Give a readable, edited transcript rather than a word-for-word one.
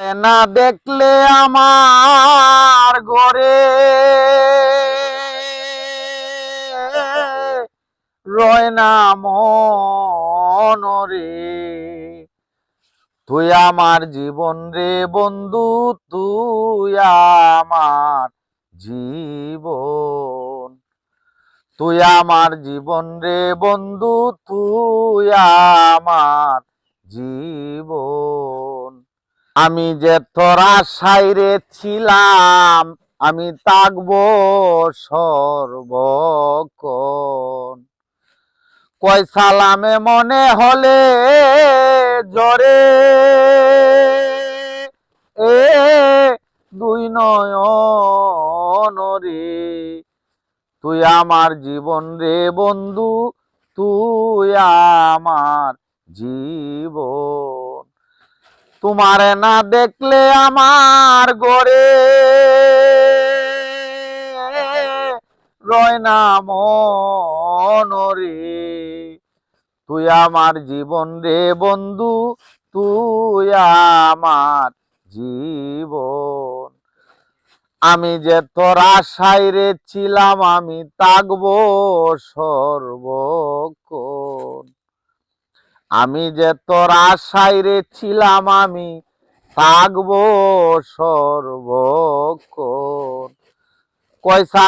না দেখলে আমার ঘরে রয় না মনরে। তুই আমার জীবন রে বন্ধু, তুই আমার জীবন। তুই আমার জীবন রে বন্ধু, তুই আমার জীবন। আমি যে তোর আশায় রে ছিলাম, আমি থাকবো সর্বক্ষণ। কয় সালামে মনে হলে জরে এ দুই নয়ন রে। তুই আমার জীবন রে বন্ধু, তুই আমার জীবন। তোমারে না দেখলে আমার ঘরে রয় না মনরে। তুই আমার জীবন রে বন্ধু, তুই আমার জীবন। আমি যে তোর আশায় রে ছিলাম, আমি থাকবো সর্বক্ষণ। আমি যে তোর আশায় রে ছিলাম, আমি থাকবো সর্বক্ষণ। কয়সা